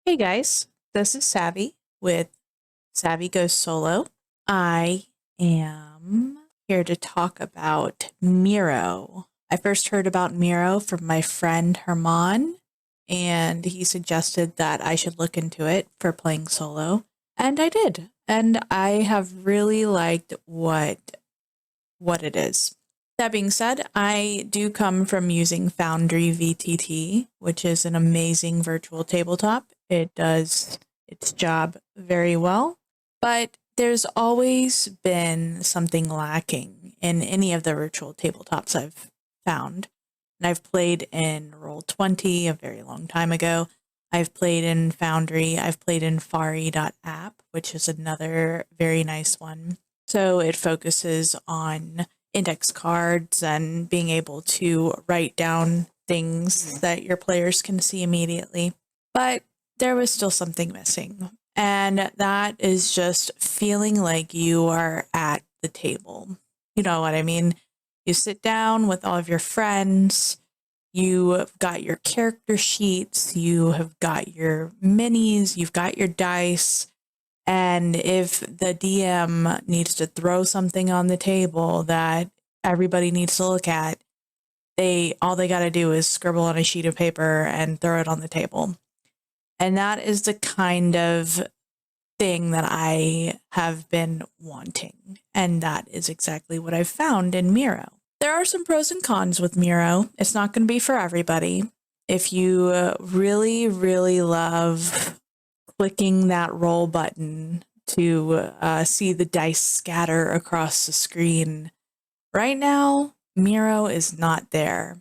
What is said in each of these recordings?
Hey guys, this is Savvy with Savvy Goes Solo. I am here to talk about Miro. I first heard about Miro from my friend Herman, and he suggested that I should look into it for playing solo, and I did. And I have really liked what it is. That being said, I do come from using Foundry VTT, which is an amazing virtual tabletop. It does its job very well, but there's always been something lacking in any of the virtual tabletops I've found. And I've played in Roll20 a very long time ago. I've played in Foundry. I've played in Fari.app, which is another very nice one. So it focuses on index cards and being able to write down things that your players can see immediately. But there was still something missing. And that is just feeling like you are at the table. You know what I mean? You sit down with all of your friends. You've got your character sheets. You have got your minis. You've got your dice. And if the DM needs to throw something on the table that everybody needs to look at, all they got to do is scribble on a sheet of paper and throw it on the table. And that is the kind of thing that I have been wanting. And that is exactly what I've found in Miro. There are some pros and cons with Miro. It's not going to be for everybody. If you really, really love clicking that roll button to see the dice scatter across the screen, right now, Miro is not there.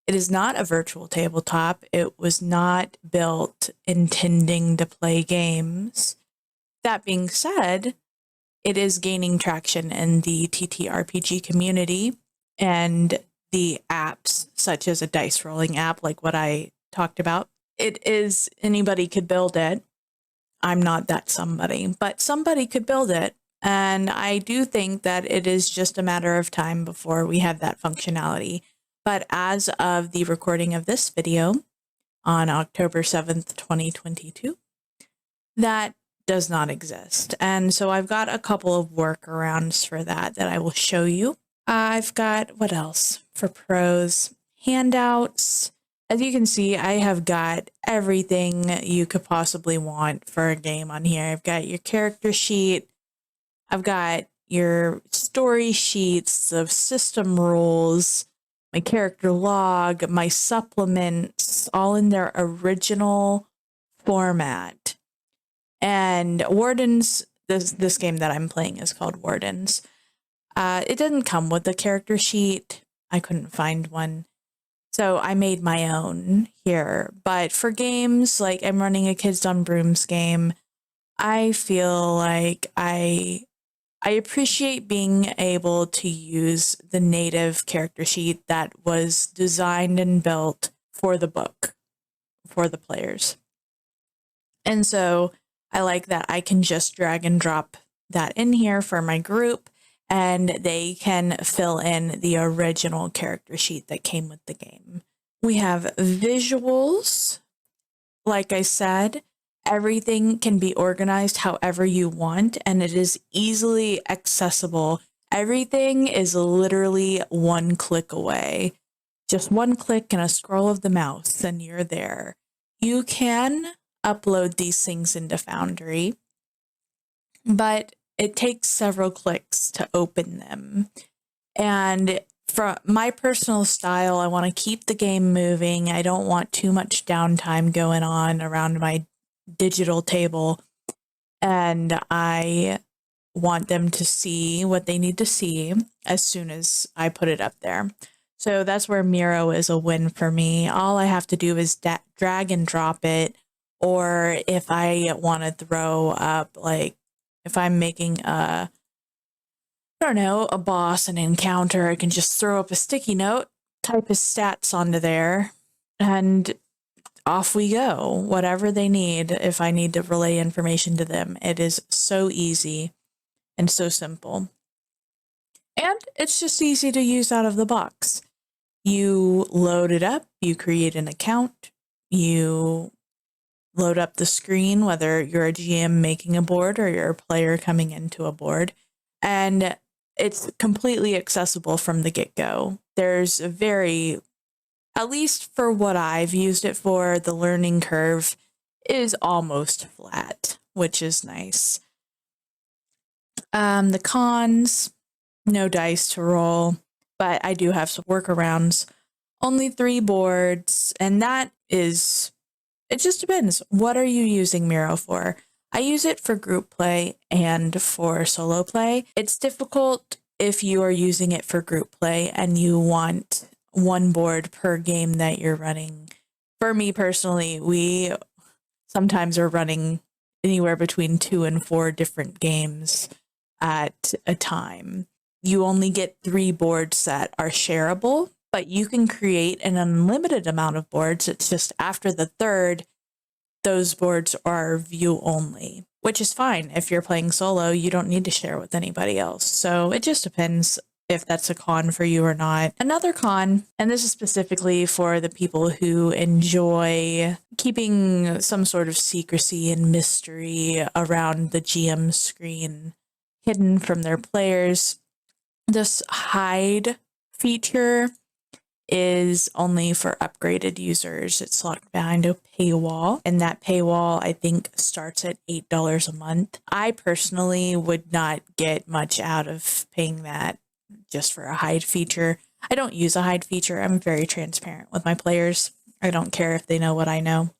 It is not a virtual tabletop. It was not built intending to play games. That being said, it is gaining traction in the TTRPG community and the apps, such as a dice rolling app like what I talked about. Anybody could build it. I'm not that somebody, but somebody could build it. And I do think that it is just a matter of time before we have that functionality. But as of the recording of this video on October 7th, 2022, that does not exist. And so I've got a couple of workarounds for that I will show you. I've got, what else for pros? Handouts. As you can see, I have got everything you could possibly want for a game on here. I've got your character sheet. I've got your story sheets of system rules, my character log, my supplements, all in their original format. And Wardens, this game that I'm playing is called Wardens. It doesn't come with a character sheet. I couldn't find one. So I made my own here. But for games, like I'm running a Kids on Brooms game, I feel like I appreciate being able to use the native character sheet that was designed and built for the book, for the players. And so I like that I can just drag and drop that in here for my group, and they can fill in the original character sheet that came with the game. We have visuals. Like I said, everything can be organized however you want, and it is easily accessible. Everything is literally one click away. Just one click and a scroll of the mouse, and you're there. You can upload these things into Foundry, but it takes several clicks to open them. And for my personal style, I want to keep the game moving. I don't want too much downtime going on around my digital table. And I want them to see what they need to see as soon as I put it up there. So that's where Miro is a win for me. All I have to do is drag and drop it. Or if I want to throw up, like if I'm making a boss, an encounter, I can just throw up a sticky note, type his stats onto there, and off we go. Whatever they need, if I need to relay information to them, it is so easy and so simple. And it's just easy to use out of the box. You load it up, you create an account, you load up the screen, whether you're a GM making a board or you're a player coming into a board. And it's completely accessible from the get-go. There's a very, at least for what I've used it for, the learning curve is almost flat, which is nice. The cons, no dice to roll, but I do have some workarounds. Only 3 boards, and that is, it just depends. What are you using Miro for? I use it for group play and for solo play. It's difficult if you are using it for group play and you want 1 board per game that you're running. For me personally, we sometimes are running anywhere between 2 and 4 different games at a time. You only get 3 boards that are shareable, but you can create an unlimited amount of boards. It's just after the 3rd, those boards are view only, which is fine. If you're playing solo, you don't need to share with anybody else. So it just depends if that's a con for you or not. Another con, and this is specifically for the people who enjoy keeping some sort of secrecy and mystery around the GM screen hidden from their players. This hide feature is only for upgraded users. It's locked behind a paywall, and that paywall I think starts at $8 a month. I personally would not get much out of paying that just for a hide feature. I don't use a hide feature. I'm very transparent with my players. I don't care if they know what I know.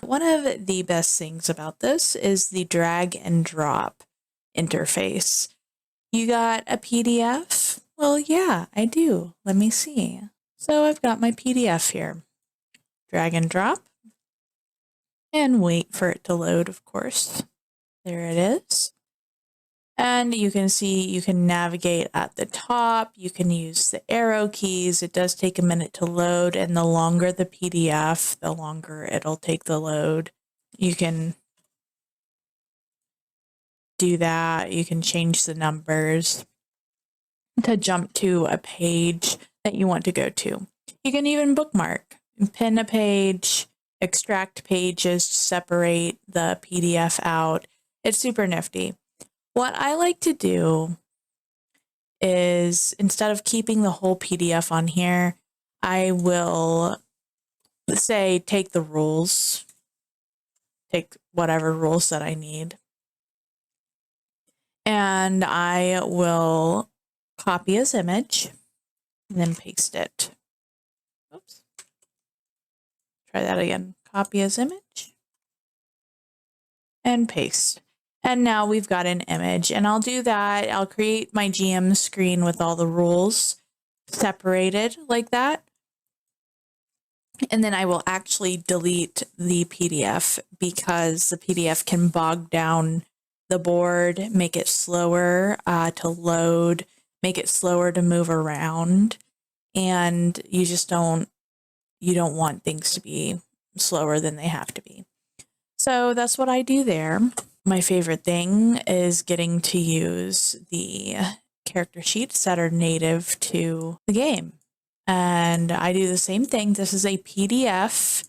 One of the best things about this is the drag and drop interface. You got a PDF? Well, yeah, I do. Let me see. So I've got my PDF here. Drag and drop. And wait for it to load, of course. There it is. And you can see you can navigate at the top. You can use the arrow keys. It does take a minute to load, and the longer the PDF, the longer it'll take the load. You can do that. You can change the numbers to jump to a page that you want to go to. You can even bookmark, pin a page, extract pages, separate the PDF out. It's super nifty. What I like to do is, instead of keeping the whole PDF on here, I will say take the rules, take whatever rules that I need, and I will copy as image and then paste it. Oops. Try that again. Copy as image and paste. And now we've got an image, and I'll do that. I'll create my GM screen with all the rules separated like that. And then I will actually delete the PDF because the PDF can bog down the board, make it slower to load, make it slower to move around. And you just don't want things to be slower than they have to be. So that's what I do there. My favorite thing is getting to use the character sheets that are native to the game. And I do the same thing. This is a PDF.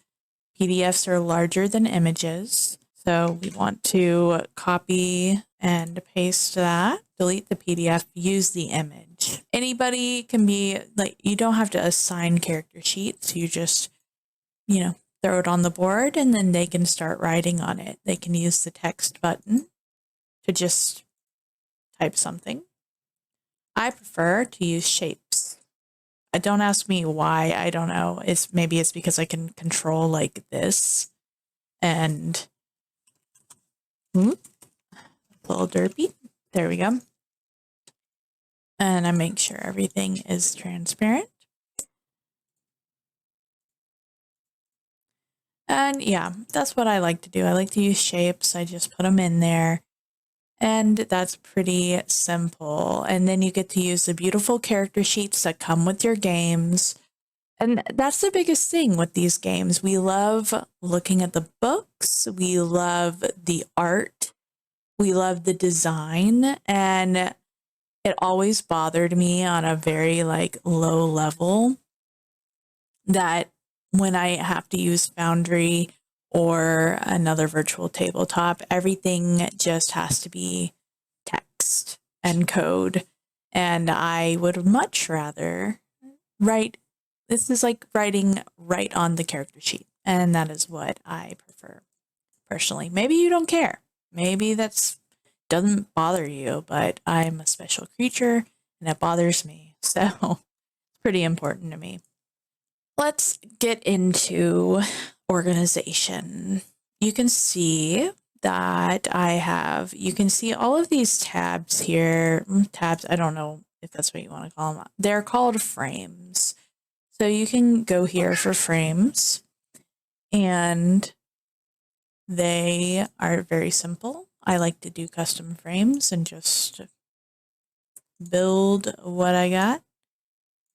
PDFs are larger than images. So we want to copy and paste that, delete the PDF, use the image. Anybody can be like, you don't have to assign character sheets. You just, throw it on the board and then they can start writing on it. They can use the text button to just type something. I prefer to use shapes. Don't ask me why. I don't know. Maybe it's because I can control like this and a little derpy. There we go. And I make sure everything is transparent. And yeah, that's what I like to do. I like to use shapes. I just put them in there. And that's pretty simple. And then you get to use the beautiful character sheets that come with your games. And that's the biggest thing with these games. We love looking at the books. We love the art. We love the design. And it always bothered me on a very low level that when I have to use Foundry or another virtual tabletop. Everything just has to be text and code. And I would much rather write, this is like writing right on the character sheet. And that is what I prefer personally. Maybe you don't care. Maybe that's doesn't bother you, but I'm a special creature and it bothers me. So it's pretty important to me. Let's get into organization. You can see that you can see all of these tabs here. Tabs, I don't know if that's what you want to call them. They're called frames. So you can go here for frames, and they are very simple. I like to do custom frames and just build what I got.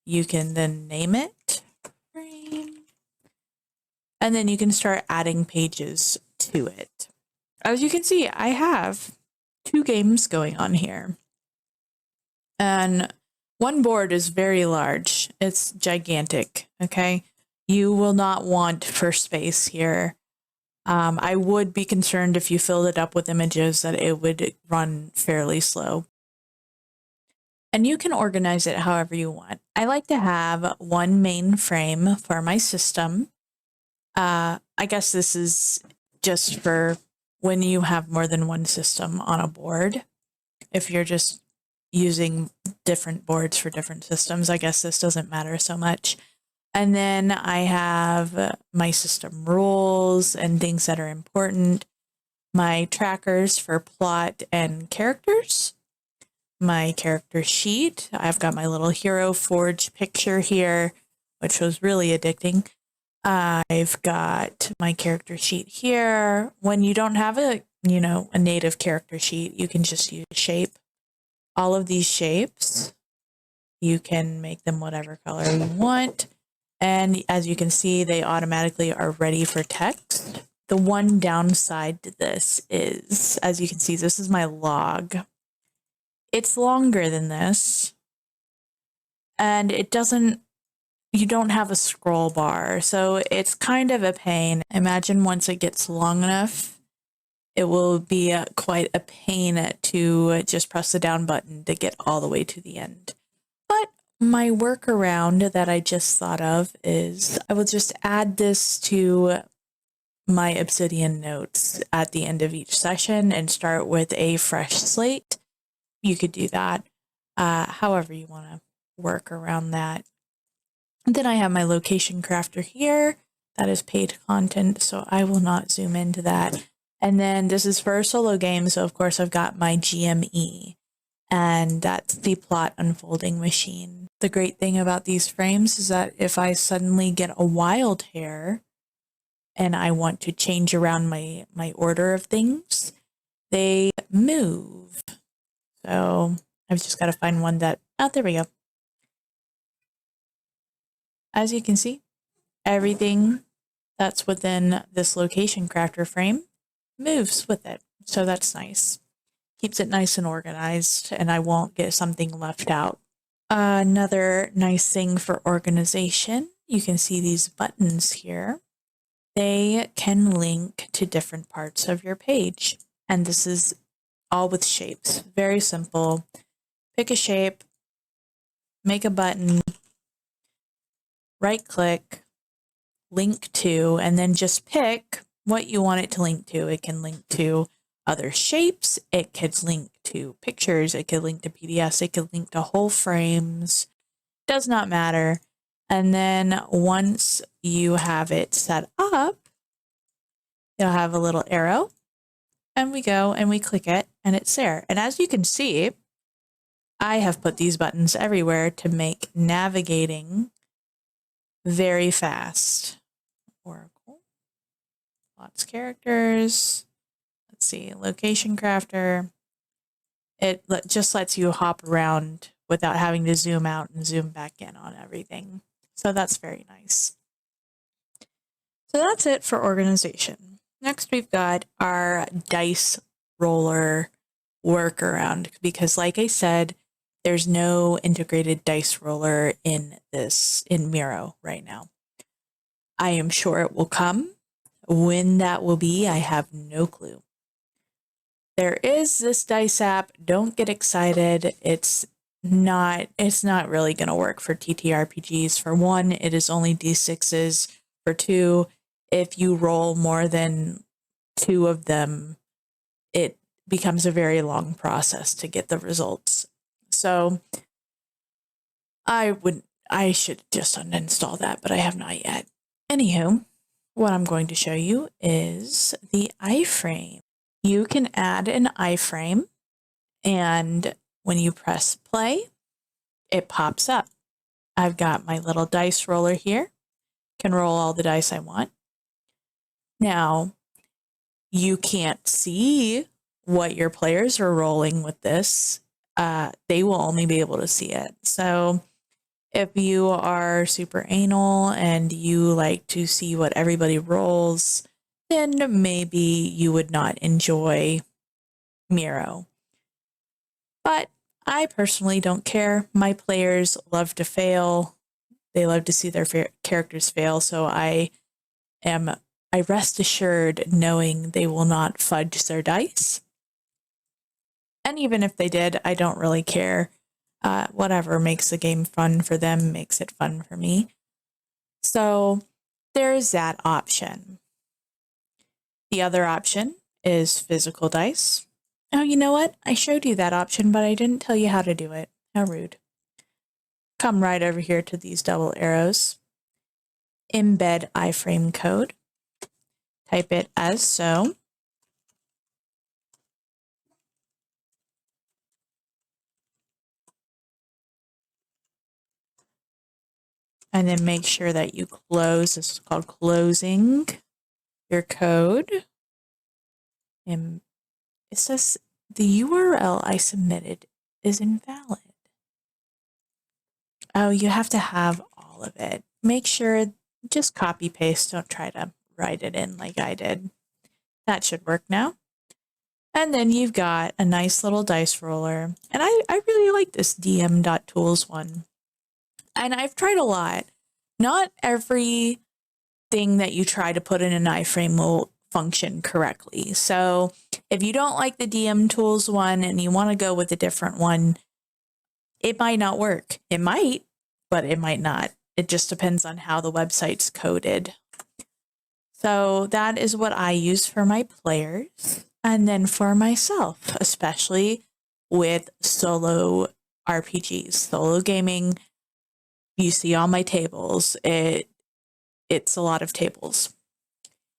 You can then name it frame, and then you can start adding pages to it. As you can see, I have 2 games going on here. And one board is very large. It's gigantic, okay? You will not want for space here. I would be concerned if you filled it up with images that it would run fairly slow. And you can organize it however you want. I like to have one main frame for my system. I guess this is just for when you have more than one system on a board. If you're just using different boards for different systems, I guess this doesn't matter so much. And then I have my system rules and things that are important, my trackers for plot and characters, my character sheet. I've got my little Hero Forge picture here, which was really addicting. I've got my character sheet here. When you don't have a native character sheet, you can just use shape. All of these shapes, you can make them whatever color you want. And as you can see, they automatically are ready for text. The one downside to this is, as you can see, this is my log. It's longer than this, and you don't have a scroll bar, so it's kind of a pain. Imagine once it gets long enough, it will be quite a pain to just press the down button to get all the way to the end. But my workaround that I just thought of is I will just add this to my Obsidian notes at the end of each session and start with a fresh slate. You could do that however you want to work around that. And then I have my location crafter here. That is paid content, so I will not zoom into that. And then this is for a solo game, so of course I've got my GME, and that's the plot unfolding machine. The great thing about these frames is that if I suddenly get a wild hair and I want to change around my order of things, they move. So I've just got to find one that, there we go. As you can see, everything that's within this location crafter frame moves with it. So that's nice. Keeps it nice and organized, and I won't get something left out. Another nice thing for organization, you can see these buttons here. They can link to different parts of your page. And this is all with shapes. Very simple. Pick a shape, make a button, right click, link to, and then just pick what you want it to link to. It can link to other shapes, it could link to pictures, it could link to PDFs, it could link to whole frames, does not matter. And then once you have it set up, you'll have a little arrow, and we go and we click it, and it's there. And as you can see, I have put these buttons everywhere to make navigating very fast. Oracle, lots of characters. Let's see, location crafter. It just lets you hop around without having to zoom out and zoom back in on everything. So that's very nice. So that's it for organization. Next, we've got our dice roller workaround, because like I said, there's no integrated dice roller in Miro right now. I am sure it will come When that will be, I have no clue. There is this dice app. Don't get excited. It's not really going to work for TTRPGs. For one, it is only D6s. For two, if you roll more than 2 of them, it becomes a very long process to get the results. So I should just uninstall that, but I have not yet. Anywho, what I'm going to show you is the iframe. You can add an iframe, and when you press play, it pops up. I've got my little dice roller here. Can roll all the dice I want. Now, you can't see what your players are rolling with this. They will only be able to see it. So if you are super anal and you like to see what everybody rolls, then maybe you would not enjoy Miro. But I personally don't care. My players love to fail. They love to see their characters fail, so I rest assured knowing they will not fudge their dice. And even if they did, I don't really care. Whatever makes the game fun for them makes it fun for me. So there's that option. The other option is physical dice. Oh, you know what? I showed you that option, but I didn't tell you how to do it. How rude. Come right over here to these double arrows. Embed iframe code. Type it as so. And then make sure that you close. This is called closing your code. And it says the URL I submitted is invalid. Oh, you have to have all of it. Make sure, just copy paste. Don't try to write it in like I did. That should work now. And then you've got a nice little dice roller. And I really like this dm.tools one. And I've tried a lot. Not every thing that you try to put in an iframe will function correctly. So if you don't like the DM tools one and you want to go with a different one, it might not work. It might, but it might not. It just depends on how the website's coded. So that is what I use for my players. And then for myself, especially with solo RPGs, solo gaming, you see on my tables, it's a lot of tables.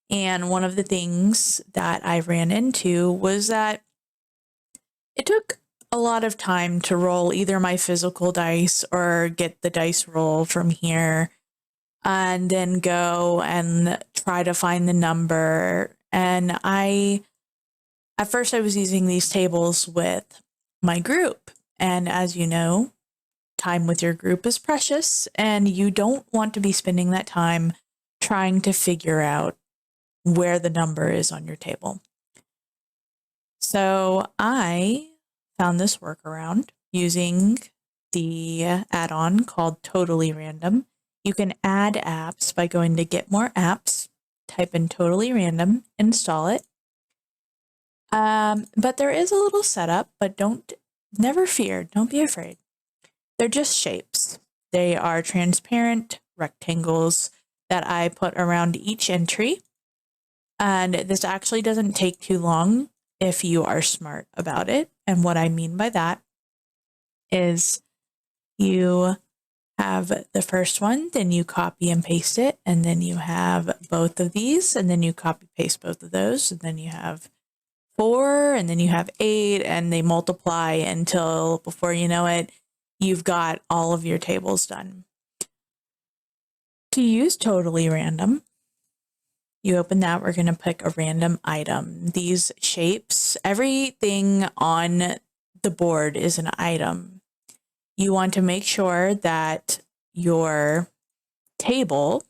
And one of the things that I ran into was that it took a lot of time to roll either my physical dice or get the dice roll from here and then go and try to find the number. And at first I was using these tables with my group. And as you know, time with your group is precious, and you don't want to be spending that time trying to figure out where the number is on your table. So I found this workaround using the add-on called Totally Random. You can add apps by going to Get More Apps, type in Totally Random, install it. But there is a little setup, but never fear, don't be afraid. They're just shapes. They are transparent rectangles that I put around each entry. And this actually doesn't take too long if you are smart about it. And what I mean by that is you have the first one, then you copy and paste it, and then you have both of these, and then you copy paste both of those, and then you have 4, and then you have 8, and they multiply until before you know it, you've got all of your tables done. To use Totally Random, you open that, we're going to pick a random item. These shapes, everything on the board is an item. You want to make sure that your table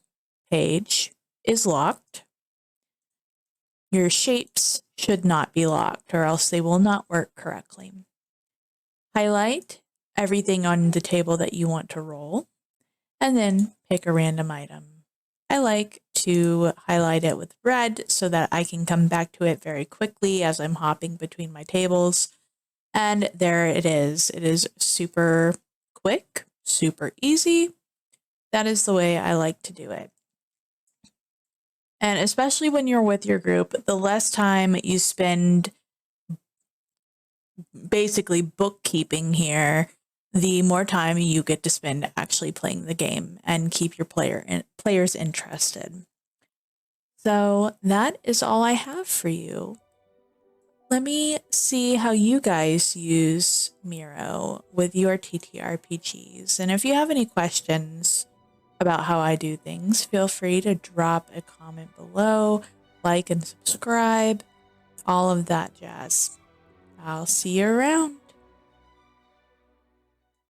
page is locked. Your shapes should not be locked, or else they will not work correctly. Highlight everything on the table that you want to roll, and then pick a random item. I like to highlight it with red so that I can come back to it very quickly as I'm hopping between my tables. And there it is. It is super quick, super easy. That is the way I like to do it. And especially when you're with your group, the less time you spend basically bookkeeping here, the more time you get to spend actually playing the game and keep your players interested. So that is all I have for you. Let me see how you guys use Miro with your TTRPGs. And if you have any questions about how I do things, feel free to drop a comment below, like and subscribe, all of that jazz. I'll see you around.